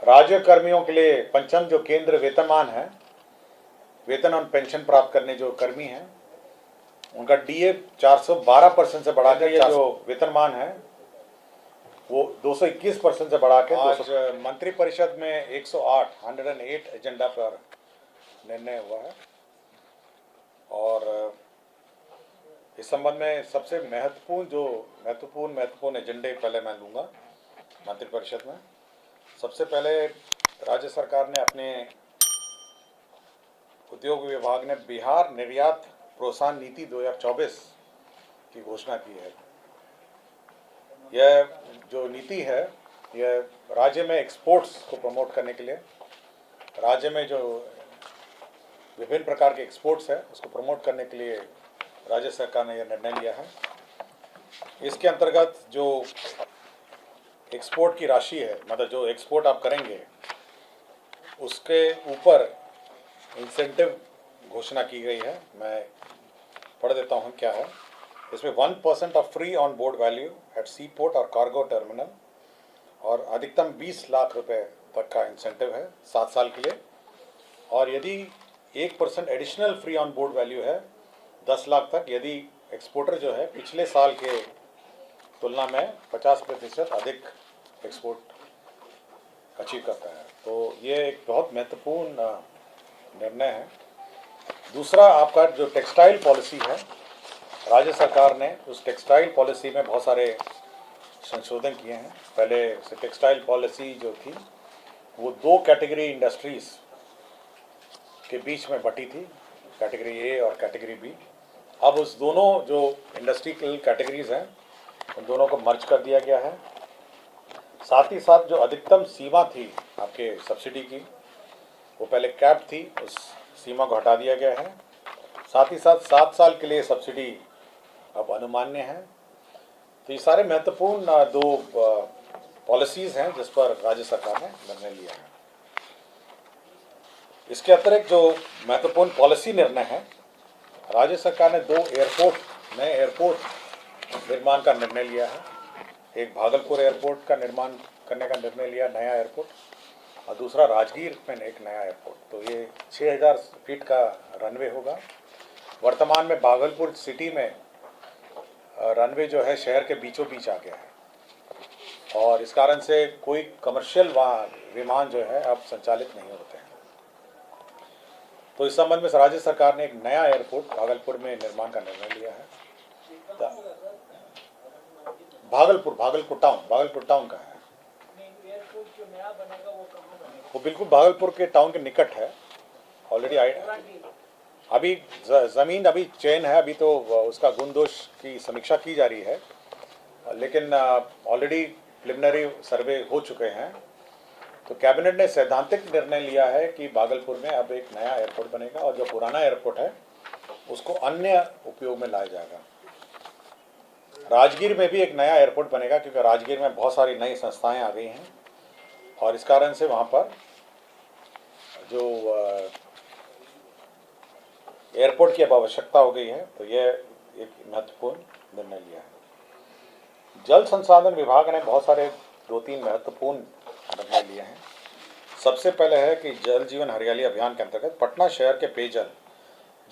राज्य कर्मियों के लिए पंचम जो केंद्र वेतनमान है, वेतन और पेंशन प्राप्त करने जो कर्मी हैं, उनका डीए 412% से बढ़ा के जो वेतनमान है वो 221% से बढ़ा के आज मंत्रिपरिषद में 108 एजेंडा पर निर्णय हुआ है। और इस संबंध में सबसे महत्वपूर्ण एजेंडे पहले मैं लूँगा मंत्रिपरिषद में। सबसे पहले राज्य सरकार ने अपने उद्योग विभाग ने बिहार निर्यात प्रोत्साहन नीति 2024 की घोषणा की है। यह जो नीति है यह राज्य में एक्सपोर्ट्स को प्रमोट करने के लिए, राज्य में जो विभिन्न प्रकार के एक्सपोर्ट्स है उसको प्रमोट करने के लिए राज्य सरकार ने यह निर्णय लिया है। इसके अंतर्गत जो एक्सपोर्ट की राशि है, मतलब जो एक्सपोर्ट आप करेंगे उसके ऊपर इंसेंटिव घोषणा की गई है। मैं पढ़ देता हूँ क्या है। इसमें 1% of free on board value at seaport और कार्गो टर्मिनल और अधिकतम 20 लाख रुपए तक का इंसेंटिव है 7 साल के लिए। और यदि 1% additional free on board value है 10 लाख तक, यदि एक्सपोर्टर जो है पिछले साल के तुलना में 50% अधिक एक्सपोर्ट अचीव करता है। तो ये एक बहुत महत्वपूर्ण निर्णय है। दूसरा, आपका जो टेक्सटाइल पॉलिसी है, राज्य सरकार ने उस टेक्सटाइल पॉलिसी में बहुत सारे संशोधन किए हैं। पहले से टेक्सटाइल पॉलिसी जो थी वो 2 कैटेगरी इंडस्ट्रीज़ के बीच में बटी थी, कैटेगरी ए और कैटेगरी बी। अब उस दोनों जो इंडस्ट्रियल कैटेगरीज हैं उन दोनों को मर्ज कर दिया गया है। साथ ही साथ जो अधिकतम सीमा थी आपके सब्सिडी की, वो पहले कैप थी, उस सीमा को हटा दिया गया है। साथ ही साथ 7 साल के लिए सब्सिडी अब अनुमान्य है। तो ये सारे महत्वपूर्ण 2 पॉलिसीज़ हैं जिस पर राज्य सरकार ने निर्णय लिया है। इसके अतिरिक्त जो महत्वपूर्ण पॉलिसी निर्णय है, राज्य सरकार ने 2 नए एयरपोर्ट निर्माण का निर्णय लिया है। एक भागलपुर एयरपोर्ट का निर्माण करने का निर्णय लिया, नया एयरपोर्ट, और दूसरा राजगीर में एक नया एयरपोर्ट। तो ये 6000 फीट का रनवे होगा। वर्तमान में भागलपुर सिटी में रनवे जो है शहर के बीचों बीच आ गया है और इस कारण से कोई कमर्शियल विमान जो है अब संचालित नहीं होते हैं। तो इस संबंध में राज्य सरकार ने एक नया एयरपोर्ट भागलपुर में निर्माण का निर्णय लिया है। भागलपुर टाउन का है। वो बिल्कुल भागलपुर के टाउन के निकट है। ऑलरेडी अभी ज़मीन अभी चयन है, अभी तो उसका गुण दोष की समीक्षा की जा रही है, लेकिन ऑलरेडी प्रिलिमिनरी सर्वे हो चुके हैं। तो कैबिनेट ने सैद्धांतिक निर्णय लिया है कि भागलपुर में अब एक नया एयरपोर्ट बनेगा और जो पुराना एयरपोर्ट है उसको अन्य उपयोग में लाया जाएगा। राजगीर में भी एक नया एयरपोर्ट बनेगा क्योंकि राजगीर में बहुत सारी नई संस्थाएं आ गई हैं और इस कारण से वहाँ पर जो एयरपोर्ट की अब आवश्यकता हो गई है। तो यह एक महत्वपूर्ण निर्णय लिया है। जल संसाधन विभाग ने बहुत सारे 2-3 महत्वपूर्ण निर्णय लिए हैं। सबसे पहले है कि जल जीवन हरियाली अभियान के अंतर्गत पटना शहर के पेयजल,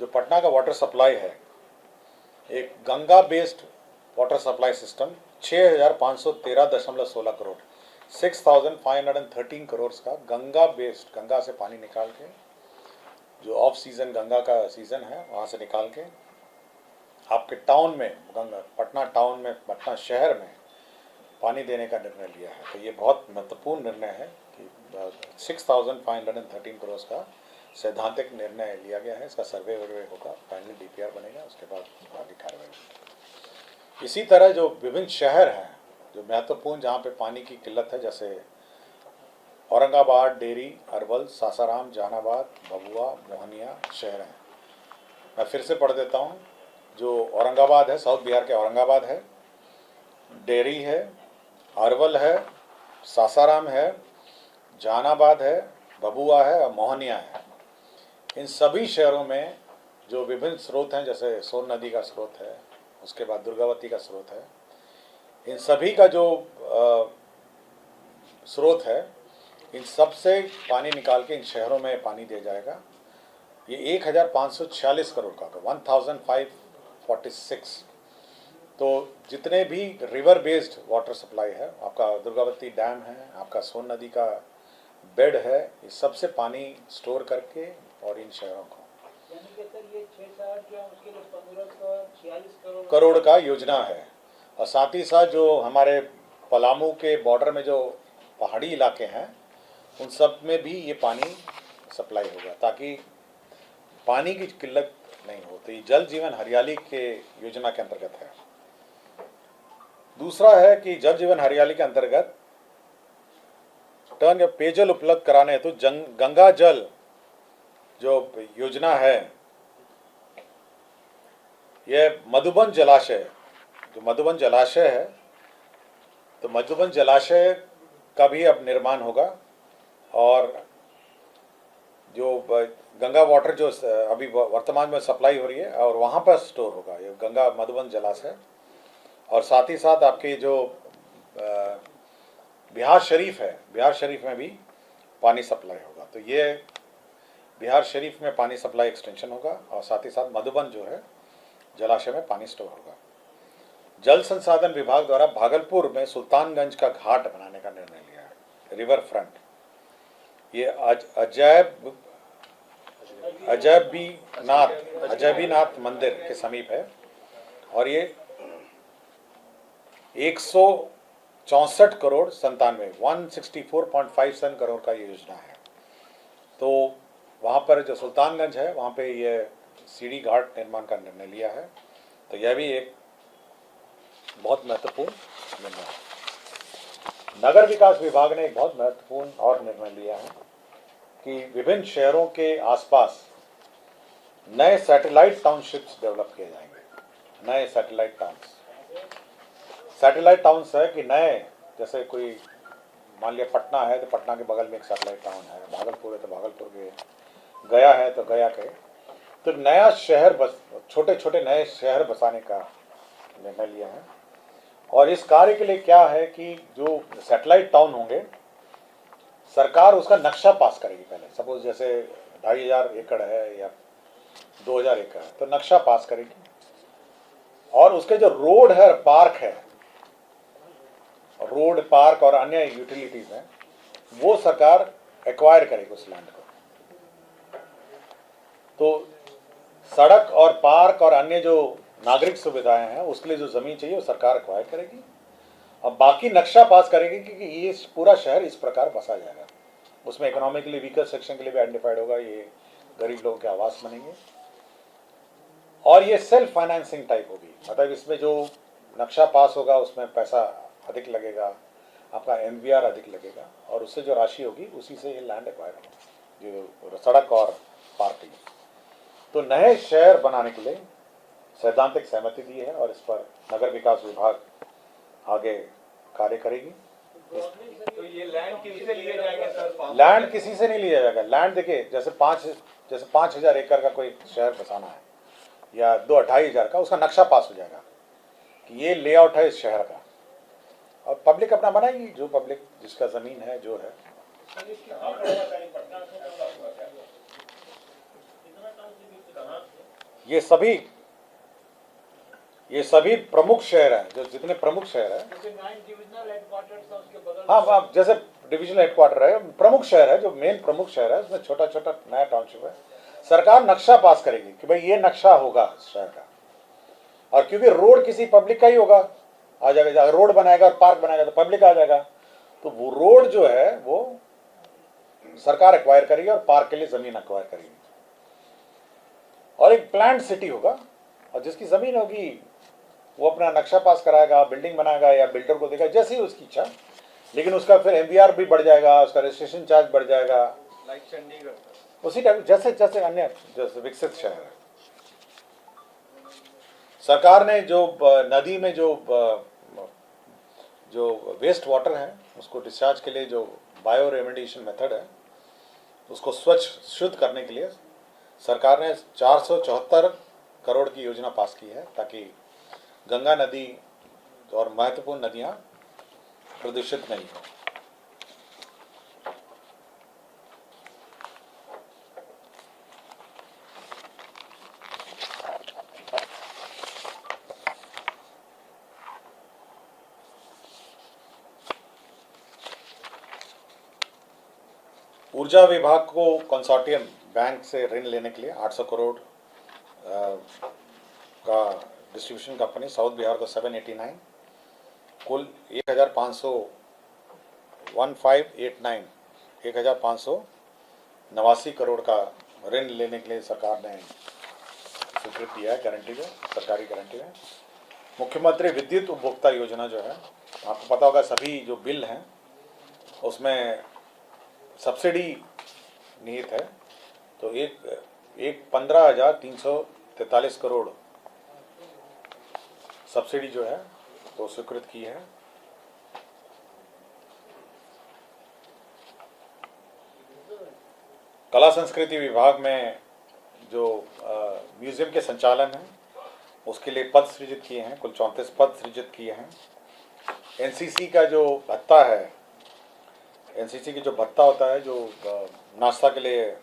जो पटना का वाटर सप्लाई है, एक Ganga based water supply system 6513.16 crore 6513 crore का गंगा बेस्ड, गंगा से पानी निकाल के, जो ऑफ सीज़न गंगा का सीज़न है वहाँ से निकाल के आपके टाउन में, पटना टाउन में, पटना शहर में पानी देने का निर्णय लिया है। तो ये बहुत महत्वपूर्ण निर्णय है कि 6513 करोड़ का सैद्धांतिक निर्णय लिया गया है। इसका सर्वे वर्वे होगा, फाइनल डीपीआर बनेगा, उसके बाद आगे कार्रवाई होगी। इसी तरह जो विभिन्न शहर हैं जो महत्वपूर्ण, जहाँ पे पानी की किल्लत है, जैसे औरंगाबाद, डेरी, अरवल, सासाराम, जहानाबाद, भभुआ, मोहनिया शहर हैं। मैं फिर से पढ़ देता हूँ। जो औरंगाबाद है, साउथ बिहार के औरंगाबाद है, डेरी है, अरवल है, सासाराम है, जहानाबाद है, भभुआ है और मोहनिया है। इन सभी शहरों में जो विभिन्न स्रोत हैं, जैसे सोन नदी का स्रोत है, उसके बाद दुर्गावती का स्रोत है, इन सभी का जो स्रोत है इन सब से पानी निकाल के इन शहरों में पानी दिया जाएगा। ये 1546 करोड़ का होगा, 1546। तो जितने भी रिवर बेस्ड वाटर सप्लाई है, आपका दुर्गावती डैम है, आपका सोन नदी का बेड है, इस सबसे पानी स्टोर करके और इन शहरों को यानी कि सर ये 6-7 जो उसके लिए 1546 करोड़ का योजना है। और साथ ही साथ जो हमारे पलामू के बॉर्डर में जो पहाड़ी इलाके हैं उन सब में भी ये पानी सप्लाई होगा ताकि पानी की किल्लत नहीं हो। तो ये जल जीवन हरियाली के योजना के अंतर्गत है। दूसरा है कि जल जीवन हरियाली के अंतर्गत टर्न या पेयजल उपलब्ध कराने हेतु गंगा जल जो योजना है, यह मधुबन जलाशय, जो मधुबन जलाशय है, तो मधुबन जलाशय का भी अब निर्माण होगा और जो गंगा वाटर जो अभी वर्तमान में सप्लाई हो रही है और वहाँ पर स्टोर होगा ये गंगा मधुबन जलाशय। और साथ ही साथ आपके जो बिहार शरीफ है, बिहार शरीफ में भी पानी सप्लाई होगा। तो ये बिहार शरीफ में पानी सप्लाई एक्सटेंशन होगा और साथ ही साथ मधुबन जो है जलाशय में पानी स्टोर होगा। जल संसाधन विभाग द्वारा भागलपुर में सुल्तानगंज का घाट बनाने का निर्णय लिया है, रिवर फ्रंट। ये अजयबीनाथ मंदिर के समीप है और ये 164 करोड़ 164.57 करोड़ का ये योजना है। तो वहाँ पर जो सुल्तानगंज है वहाँ पे ये सीढ़ी घाट निर्माण का निर्णय लिया है। तो यह भी एक बहुत महत्वपूर्ण निर्णय है। नगर विकास विभाग ने एक बहुत महत्वपूर्ण और निर्णय लिया है कि विभिन्न शहरों के आसपास नए सैटेलाइट टाउनशिप्स डेवलप किए जाएंगे। नए सैटेलाइट टाउन्स है कि नए, जैसे कोई मान लिया पटना है तो पटना के बगल में एक सैटेलाइट टाउन है, भागलपुर है तो भागलपुर के, गया है तो गया के, तो नया शहर बस छोटे छोटे नए शहर बसाने का निर्णय लिया है। और इस कार्य के लिए क्या है कि जो सैटेलाइट टाउन होंगे सरकार उसका नक्शा पास करेगी। पहले सपोज जैसे 2500 एकड़ है या 2000 एकड़ है तो नक्शा पास करेगी और उसके जो रोड है, पार्क है, रोड पार्क और अन्य यूटिलिटीज हैं वो सरकार एक्वायर करेगी उस लैंड को। तो सड़क और पार्क और अन्य जो नागरिक सुविधाएं हैं उसके लिए जो जमीन चाहिए वो सरकार एक्वायर करेगी और बाकी नक्शा पास करेगी कि ये पूरा शहर इस प्रकार बसा जाएगा। उसमें इकोनॉमिकली वीकर सेक्शन के लिए भी आइडेंटिफाइड होगा, ये गरीब लोगों के आवास बनेंगे और ये सेल्फ फाइनेंसिंग टाइप होगी। मतलब इसमें जो नक्शा पास होगा उसमें पैसा अधिक लगेगा, आपका MVR अधिक लगेगा और उससे जो राशि होगी उसी से ये लैंड एक्वायर होगा जो सड़क और पार्किंग। तो नए शहर बनाने के लिए सैद्धांतिक सहमति दी है और इस पर नगर विकास विभाग आगे कार्य करेगी। तो ये लैंड किससे लिए जाएंगे सर? लैंड किसी से नहीं लिया जाएगा। लैंड देखिए जैसे 5000 एकड़ का कोई शहर बसाना है या 2-2500 का, उसका नक्शा पास हो जाएगा कि ये लेआउट है इस शहर का और पब्लिक अपना बनाएगी, जो पब्लिक जिसका जमीन है जो है। ये सभी प्रमुख शहर हैं, जो जितने प्रमुख शहर हैं, हाँ जैसे डिविजनल हेडक्वार्टर है, प्रमुख शहर है, जो मेन प्रमुख शहर है उसमें छोटा छोटा नया टाउनशिप है। सरकार नक्शा पास करेगी कि भाई ये नक्शा होगा शहर का और क्योंकि रोड किसी पब्लिक का ही होगा, आ जाएगा। अगर रोड बनाएगा और पार्क बनाएगा तो पब्लिक आ जाएगा। तो वो रोड जो है वो सरकार एक्वायर करेगी और पार्क के लिए जमीन एक्वायर करेगी और एक प्लान्ड सिटी होगा और जिसकी जमीन होगी वो अपना नक्शा पास कराएगा, बिल्डिंग बनाएगा या बिल्डर को देगा जैसी उसकी इच्छा, लेकिन उसका फिर MVR भी बढ़ जाएगा, उसका रजिस्ट्रेशन चार्ज बढ़ जाएगा, लाइक चंडीगढ़ उसी टाइप जैसे जैसे अन्य जैसे विकसित शहर है। सरकार ने जो नदी में जो वेस्ट वाटर है उसको डिस्चार्ज के लिए जो बायो रेमेडिएशन मेथड है उसको स्वच्छ शुद्ध करने के लिए सरकार ने 474 करोड़ की योजना पास की है ताकि गंगा नदी और महत्वपूर्ण नदियां प्रदूषित नहीं हो। ऊर्जा विभाग को कंसोर्टियम बैंक से ऋण लेने के लिए 800 करोड़ का डिस्ट्रीब्यूशन कंपनी, साउथ बिहार को 789, कुल 1589 करोड़ का ऋण लेने के लिए सरकार ने स्वीकृत दिया है, गारंटी है, सरकारी गारंटी है। मुख्यमंत्री विद्युत उपभोक्ता योजना जो है, आपको पता होगा सभी जो बिल हैं उसमें सब्सिडी निहित है, तो एक 15,343 करोड़ सब्सिडी जो है वो स्वीकृत की है। कला संस्कृति विभाग में जो म्यूजियम के संचालन है उसके लिए पद सृजित किए हैं, कुल 34 पद सृजित किए हैं। एनसीसी का जो भत्ता है, एनसीसी की जो भत्ता होता है, जो नाश्ता के लिए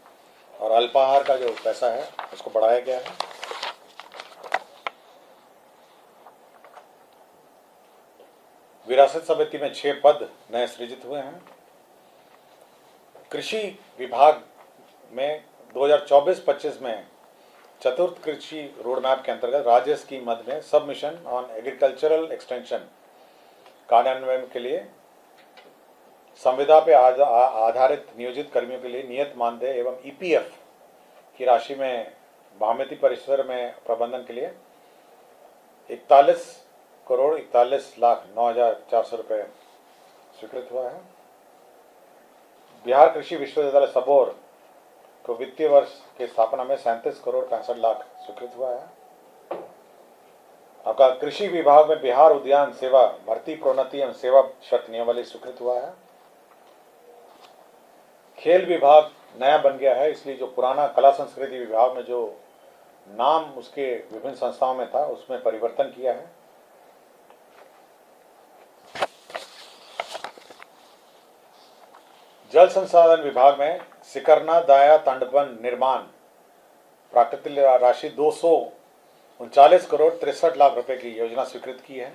और अल्पाहार का जो पैसा है उसको बढ़ाया गया है। विरासत समिति में 6 पद नए सृजित हुए हैं। कृषि विभाग में 2024-25 में चतुर्थ कृषि रोडमैप के अंतर्गत राज्य स्कीम मद में सब मिशन ऑन एग्रीकल्चरल एक्सटेंशन कार्यान्वयन के लिए संविदा पे आधारित नियोजित कर्मियों के लिए नियत मानदेय एवं ईपीएफ की राशि में भामिति परिसर में प्रबंधन के लिए 41,41,09,400 रुपये स्वीकृत हुआ है। बिहार कृषि विश्वविद्यालय सबौर को वित्तीय वर्ष के स्थापना में 37,65,00,000 स्वीकृत हुआ है। आपका कृषि विभाग में बिहार उद्यान सेवा भर्ती प्रोन्नति एवं सेवा शर्त नियमावली स्वीकृत हुआ है। खेल विभाग नया बन गया है, इसलिए जो पुराना कला संस्कृति विभाग में जो नाम उसके विभिन्न संस्थाओं में था उसमें परिवर्तन किया है। जल संसाधन विभाग में सिकरना दाया तंडबन निर्माण प्राकृतिक राशि 239,63,00,000 रुपए की योजना स्वीकृत की है।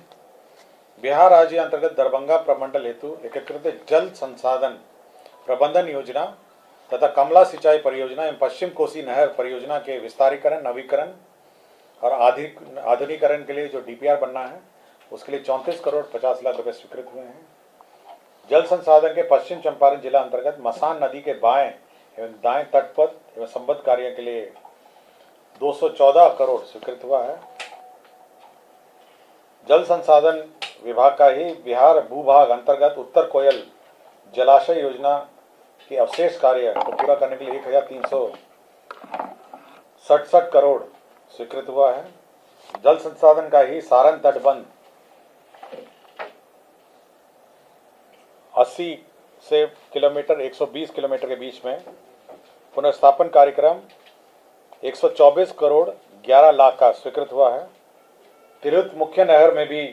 बिहार राज्य अंतर्गत दरभंगा प्रमंडल हेतु एकीकृत जल संसाधन प्रबंधन योजना तथा कमला सिंचाई परियोजना एवं पश्चिम कोसी नहर परियोजना के विस्तारीकरण, नवीकरण और आधुनिकीकरण के लिए जो डीपीआर बनना है उसके लिए 34,50,00,000 रुपए स्वीकृत हुए हैं। जल संसाधन के पश्चिम चंपारण जिला अंतर्गत मसान नदी के बाएं एवं दाएं तटपथ एवं संबद्ध कार्य के लिए 214 करोड़ स्वीकृत हुआ है। जल संसाधन विभाग का ही बिहार भूभाग अंतर्गत उत्तर कोयल जलाशय योजना के अवशेष कार्य को पूरा करने के लिए 1,367 करोड़ स्वीकृत हुआ है। जल संसाधन का ही सारण तटबंध 80 से किलोमीटर 120 किलोमीटर के बीच में पुनर्स्थापन कार्यक्रम 124 करोड़ 11 लाख का स्वीकृत हुआ है। तिरहुत मुख्य नहर में भी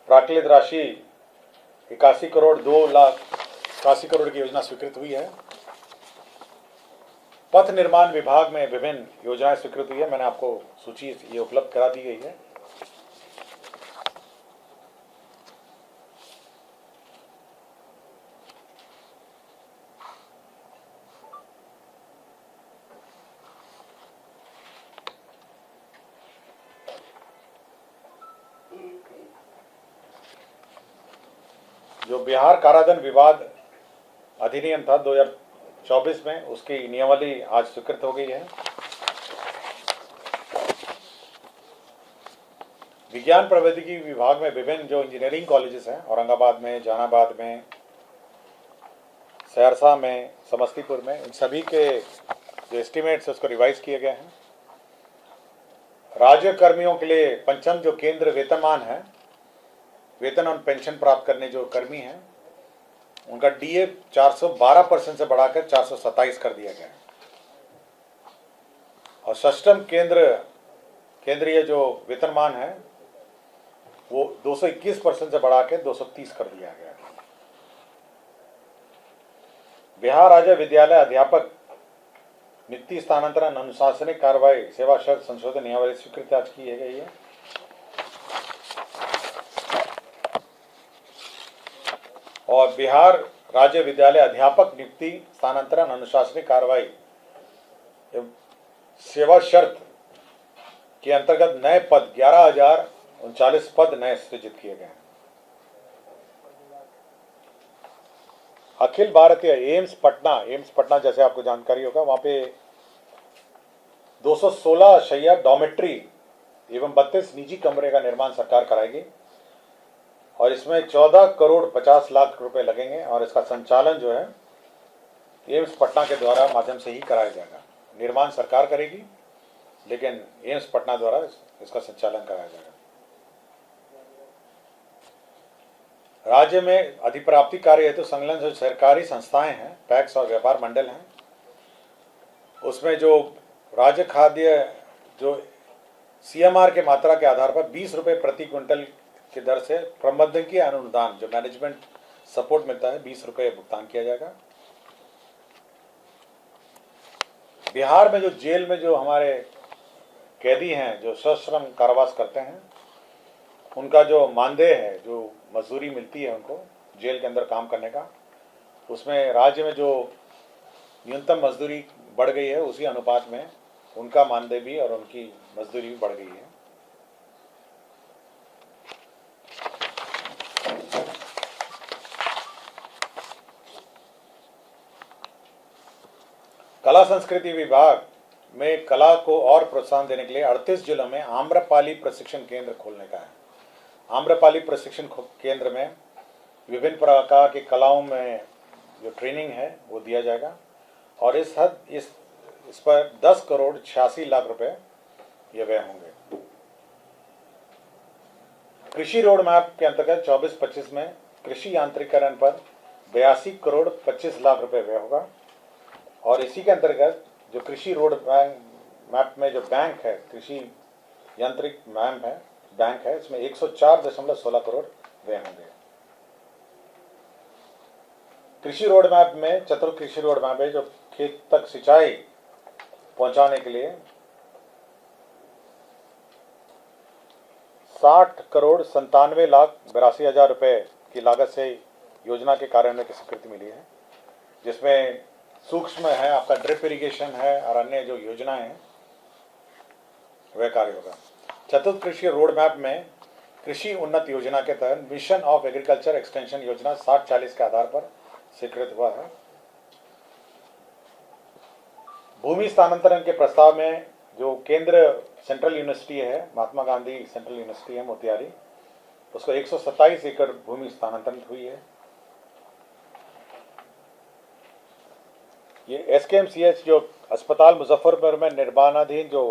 प्राकृतिक राशि 81 करोड़ 2,81 करोड़ की योजना स्वीकृत हुई है। पथ निर्माण विभाग में विभिन्न योजनाएं स्वीकृत हुई है, मैंने आपको सूची ये उपलब्ध करा दी गई है। जो बिहार कारादंड विवाद अधिनियम था 2024 में, उसकी नियमावली आज स्वीकृत हो गई है। विज्ञान प्रौद्योगिकी विभाग में विभिन्न जो इंजीनियरिंग कॉलेजेस हैं, औरंगाबाद में, जहानाबाद में, सहरसा में, समस्तीपुर में, इन सभी के जो एस्टिमेट्स उसको रिवाइज किए गए हैं। राज्य कर्मियों के लिए पंचम जो केंद्र वेतनमान है, वेतन और पेंशन प्राप्त करने जो कर्मी हैं, उनका डीए 412% से बढ़ाकर 427 कर दिया गया है। और षष्ठम केंद्रीय जो वेतनमान है वो 221% से बढ़ाकर 230 कर दिया गया है। बिहार राज्य विद्यालय अध्यापक नियुक्ति स्थानांतरण अनुशासनिक कार्रवाई सेवा शर्त संशोधन नियमावली स्वीकृत आज की गई है। और बिहार राज्य विद्यालय अध्यापक नियुक्ति स्थानांतरण अनुशासनिक कार्रवाई एवं सेवा शर्त के अंतर्गत नए पद 11,039 पद नए सृजित किए गए हैं। अखिल भारतीय एम्स पटना जैसे आपको जानकारी होगा, वहां पे 216 शैय्या डॉमेट्री एवं 32 निजी कमरे का निर्माण सरकार कराएगी और इसमें 14 करोड़ 50 लाख रुपए लगेंगे और इसका संचालन जो है एम्स पटना के द्वारा माध्यम से ही कराया जाएगा। निर्माण सरकार करेगी लेकिन एम्स पटना द्वारा इसका संचालन कराया जाएगा। राज्य में अधिप्राप्ति कार्य हेतु संलग्न जो सरकारी संस्थाएं हैं, पैक्स और व्यापार मंडल हैं, उसमें जो राज्य खाद्य जो CMR के मात्रा के आधार पर 20 रुपये प्रति क्विंटल की दर से प्रबंधकीय अनुदान जो मैनेजमेंट सपोर्ट मिलता है 20 रुपये भुगतान किया जाएगा। बिहार में जो जेल में जो हमारे कैदी हैं जो सश्रम कारावास करते हैं, उनका जो मानदेय है, जो मजदूरी मिलती है उनको जेल के अंदर काम करने का, उसमें राज्य में जो न्यूनतम मजदूरी बढ़ गई है उसी अनुपात में उनका मानदेय भी और उनकी मजदूरी भी बढ़ गई है। कला संस्कृति विभाग में कला को और प्रोत्साहन देने के लिए 38 जिलों में आम्रपाली प्रशिक्षण केंद्र खोलने का है। आम्रपाली प्रशिक्षण केंद्र में विभिन्न प्रकार की कलाओं में जो ट्रेनिंग है वो दिया जाएगा और इस पर 10 करोड़ 86 लाख रुपए ये व्यय होंगे। कृषि रोड मैप के अंतर्गत 24-25 में कृषि यांत्रिकरण पर 82 करोड़ 25 लाख रुपए व्यय होगा और इसी के अंतर्गत जो कृषि रोड मैप में जो बैंक है, कृषि यांत्रिक बैंक है, इसमें 104.16 करोड़ व्यय होंगे। कृषि रोड मैप में चतुर्थ कृषि रोड मैप है जो खेत तक सिंचाई पहुंचाने के लिए 60 करोड़ 97 लाख 82 हजार रुपए की लागत से योजना के कार्यान्वयन की स्वीकृति मिली है, जिसमें सूक्ष्म है, आपका ड्रिप इरिगेशन है और अन्य जो योजनाएं हैं वह कार्य होगा। चतुर्थ कृषि रोड मैप में कृषि उन्नत योजना के तहत मिशन ऑफ एग्रीकल्चर एक्सटेंशन योजना 60-40 के आधार पर स्वीकृत हुआ है। भूमि स्थानांतरण के प्रस्ताव में जो केंद्र सेंट्रल यूनिवर्सिटी है, महात्मा गांधी सेंट्रल यूनिवर्सिटी है मोतिहारी, उसको 127 एकड़ भूमि स्थानांतरित हुई है। ये SKMCH जो अस्पताल मुजफ्फरपुर में निर्माणाधीन जो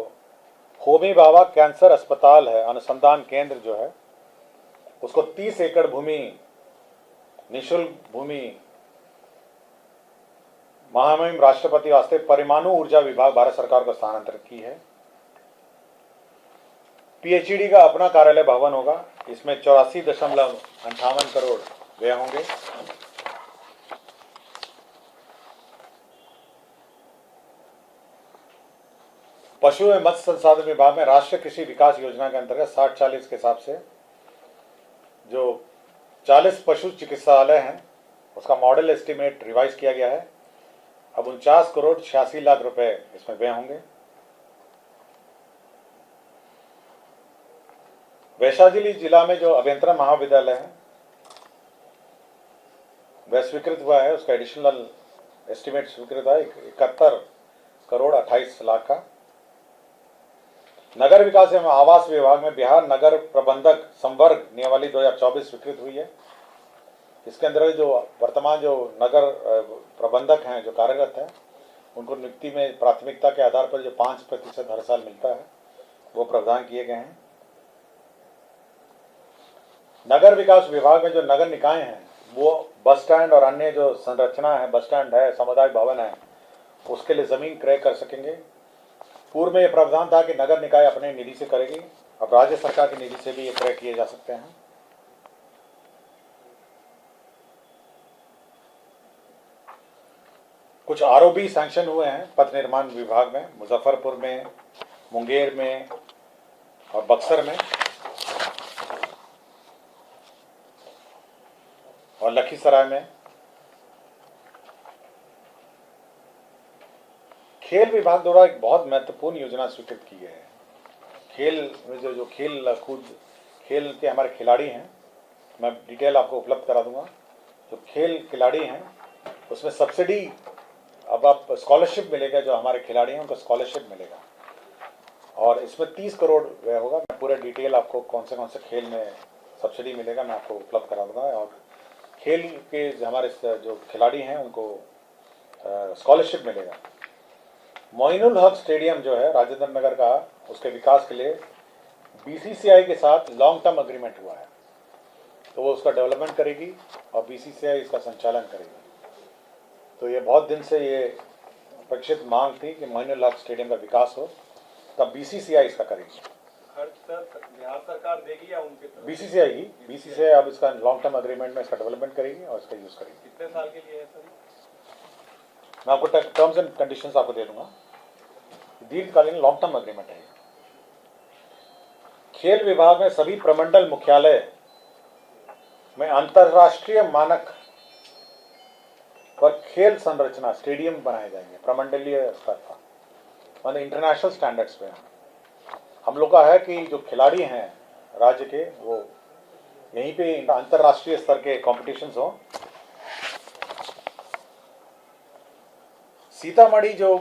होमी भाभा कैंसर अस्पताल है, अनुसंधान केंद्र जो है, उसको 30 एकड़ भूमि निःशुल्क भूमि महामहिम राष्ट्रपति वास्ते परमाणु ऊर्जा विभाग भारत सरकार को स्थानांतरित की है। PHED का अपना कार्यालय भवन होगा, इसमें 84.58 करोड़ व्यय होंगे। पशु एवं मत्स्य संसाधन विभाग में राष्ट्रीय कृषि विकास योजना के अंतर्गत 60-40 के हिसाब से जो 40 पशु चिकित्सालय हैं उसका मॉडल एस्टिमेट रिवाइज किया गया है। अब 49 करोड़ 86 लाख रुपए इसमें व्यय होंगे। वैशाली जिला में जो अभियंत्रण महाविद्यालय है वह स्वीकृत हुआ है, उसका एडिशनल एस्टिमेट स्वीकृत है 71 करोड़ 28 लाख का। नगर विकास एवं आवास विभाग में बिहार नगर प्रबंधक संवर्ग नियमावली 2024 स्वीकृत हुई है। इसके अंदर जो वर्तमान जो नगर प्रबंधक हैं जो कार्यरत हैं उनको नियुक्ति में प्राथमिकता के आधार पर जो 5% हर साल मिलता है वो प्रावधान किए गए हैं। नगर विकास विभाग में जो नगर निकाय हैं वो बस स्टैंड और अन्य जो संरचना है, बस स्टैंड है, सामुदायिक भवन है, उसके लिए जमीन क्रय कर सकेंगे। पूर्व में यह प्रावधान था कि नगर निकाय अपने निधि से करेगी, अब राज्य सरकार की निधि से भी ये क्रय किए जा सकते हैं। कुछ ROB सैंक्शन हुए हैं पथ निर्माण विभाग में, मुजफ्फरपुर में, मुंगेर में और बक्सर में और लखीसराय में। खेल विभाग द्वारा एक बहुत महत्वपूर्ण योजना स्वीकृत की गई है। खेल में जो खेल कूद खेल के हमारे खिलाड़ी हैं, मैं डिटेल आपको उपलब्ध करा दूंगा। जो खेल खिलाड़ी हैं उसमें सब्सिडी, अब आप स्कॉलरशिप मिलेगा, जो हमारे खिलाड़ी हैं उनको स्कॉलरशिप मिलेगा और इसमें 30 करोड़ व्यय होगा। मैं पूरा डिटेल आपको कौन से खेल में सब्सिडी मिलेगा मैं आपको उपलब्ध करा दूंगा। और खेल के हमारे जो खिलाड़ी हैं उनको स्कॉलरशिप मिलेगा। मोइनुल हक स्टेडियम जो है राजेंद्र नगर का, उसके विकास के लिए बीसीसीआई के साथ लॉन्ग टर्म एग्रीमेंट हुआ है, तो वो उसका डेवलपमेंट करेगी और बीसीसीआई इसका संचालन करेगी। तो ये बहुत दिन से ये अपेक्षित मांग थी कि मोइनुल हक स्टेडियम का विकास हो, तब बीसीसीआई इसका करेगी। खर्च सर बिहार सरकार देगी या उनके तरफ? बीसीसीआई अब इसका लॉन्ग टर्म एग्रीमेंट में इसका डेवलपमेंट करेगी और इसका यूज़ करेगी। कितने साल के लिए है सर? मैं आपको टर्म्स एंड कंडीशंस आपको दे दूंगा। दीर्घकालीन लॉन्ग टर्म एग्रीमेंट है। खेल विभाग में सभी प्रमंडल मुख्यालय में अंतर्राष्ट्रीय मानक पर खेल संरचना स्टेडियम बनाए जाएंगे, प्रमंडलीय स्तर पर, माने इंटरनेशनल स्टैंडर्ड्स पे। हम लोग का है कि जो खिलाड़ी हैं राज्य के, वो यहीं पे अंतर्राष्ट्रीय स्तर के कॉम्पिटिशन्स हों। सीतामढ़ी जो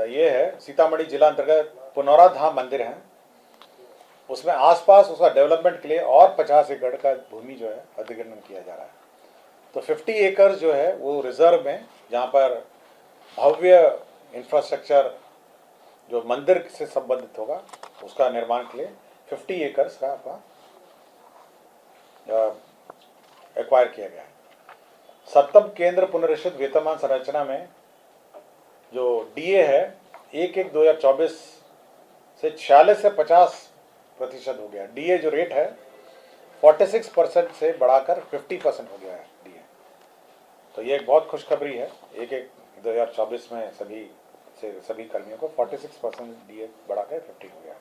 ये है, सीतामढ़ी जिला अंतर्गत पुनौरा धाम मंदिर है, उसमें आसपास उसका डेवलपमेंट के लिए और 50 एकड़ का भूमि जो है अधिग्रहण किया जा रहा है। तो 50 एकड़ जो है वो रिजर्व में, जहाँ पर भव्य इंफ्रास्ट्रक्चर जो मंदिर से संबंधित होगा उसका निर्माण के लिए 50 एकड़ का एक्वायर किया गया है। सप्तम केंद्र पुनरीक्षित वेतनमान संरचना में जो डीए है 1/1/2024 से 46 से 50% हो गया। डीए जो रेट है 46% से बढ़ाकर 50% हो गया है डीए। तो ये एक बहुत खुशखबरी है। 1/1/2024 में सभी कर्मियों को 46% डीए बढ़ाकर 50 हो गया।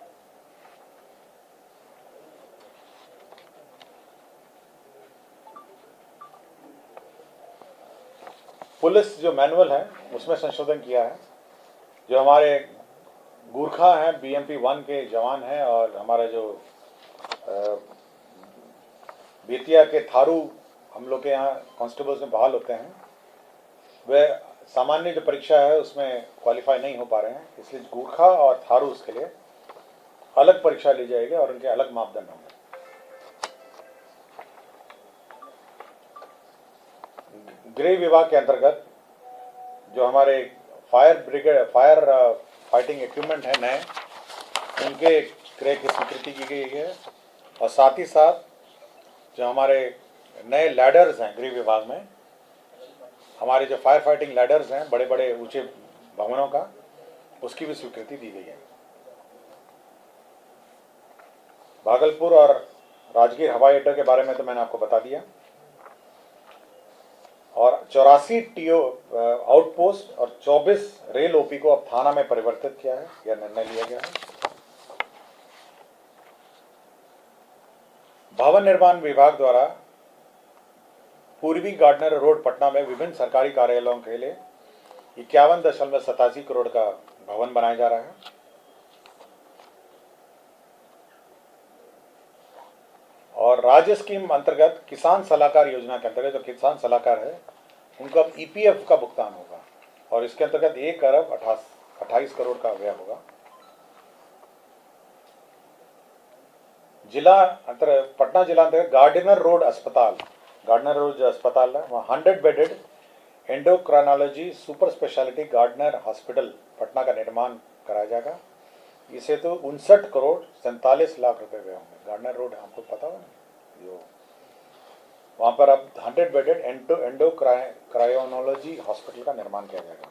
पुलिस जो मैनुअल है उसमें संशोधन किया है। जो हमारे गुरखा हैं, बीएमपी 1 के जवान हैं और हमारे जो बेतिया के थारू हम लोग के यहाँ कांस्टेबल्स में बहाल होते हैं, वे सामान्य जो परीक्षा है उसमें क्वालिफाई नहीं हो पा रहे हैं, इसलिए गुरखा और थारू उसके लिए अलग परीक्षा ली जाएगी और उनके अलग मापदंड होंगे। गृह विभाग के अंतर्गत जो हमारे फायर फाइटिंग इक्विपमेंट है नए, उनके क्रय की स्वीकृति की गई है। और साथ ही साथ जो हमारे नए लैडर्स हैं गृह विभाग में, हमारे जो फायर फाइटिंग लैडर्स हैं बड़े बड़े ऊंचे भवनों का, उसकी भी स्वीकृति दी गई है। भागलपुर और राजगीर हवाई अड्डे के बारे में तो मैंने आपको बता दिया। और 84 टीओ आउटपोस्ट और 24 रेल ओपी को अब थाना में परिवर्तित किया है, यह निर्णय लिया गया है। भवन निर्माण विभाग द्वारा पूर्वी गार्डनर रोड पटना में विभिन्न सरकारी कार्यालयों के लिए 51.87 करोड़ का भवन बनाया जा रहा है। और राज्य स्कीम अंतर्गत किसान सलाहकार योजना के अंतर्गत जो किसान सलाहकार है उनको अब ईपीएफ का भुगतान होगा और इसके अंतर्गत 1 अरब 28 करोड़ का व्यय होगा। पटना जिला अंतर्गत गार्डनर रोड अस्पताल है, वहाँ 100 bedded endocrinology super speciality Gardiner hospital Patna का निर्माण कराया जाएगा। इसे तो 59 करोड़ 47 लाख रुपए व्यय होंगे। गार्डनर रोड आपको पता हो ना, जो वहाँ पर अब 100 बेडेड एंडोक्राइनोलॉजी हॉस्पिटल का निर्माण किया जाएगा।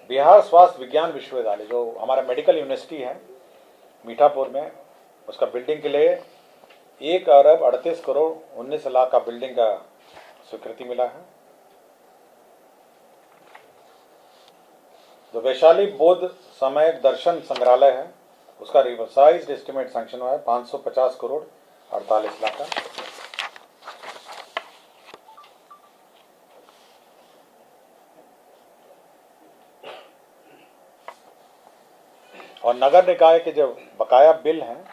बिहार स्वास्थ्य विज्ञान विश्वविद्यालय जो हमारा मेडिकल यूनिवर्सिटी है मीठापुर में, उसका बिल्डिंग के लिए 1 अरब 38 करोड़ 19 लाख का बिल्डिंग का स्वीकृति मिला है। जो वैशाली बौद्ध समय दर्शन संग्रहालय है उसका रिवाइज्ड एस्टिमेट सैंक्शन हुआ है 550 करोड़ 48 लाख का। और नगर निकाय के जो बकाया बिल हैं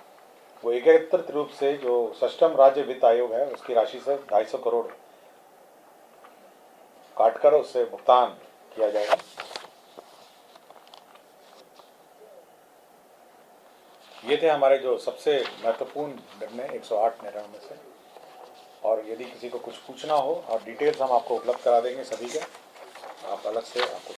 वो एकत्रित रूप से जो सष्टम राज्य वित्त आयोग है उसकी राशि से 250 करोड़ काटकर उससे भुगतान किया जाएगा। ये थे हमारे जो सबसे महत्वपूर्ण निर्णय 108 निर्णयों में से। और यदि किसी को कुछ पूछना हो और डिटेल्स हम आपको उपलब्ध करा देंगे सभी के, आप अलग से आपको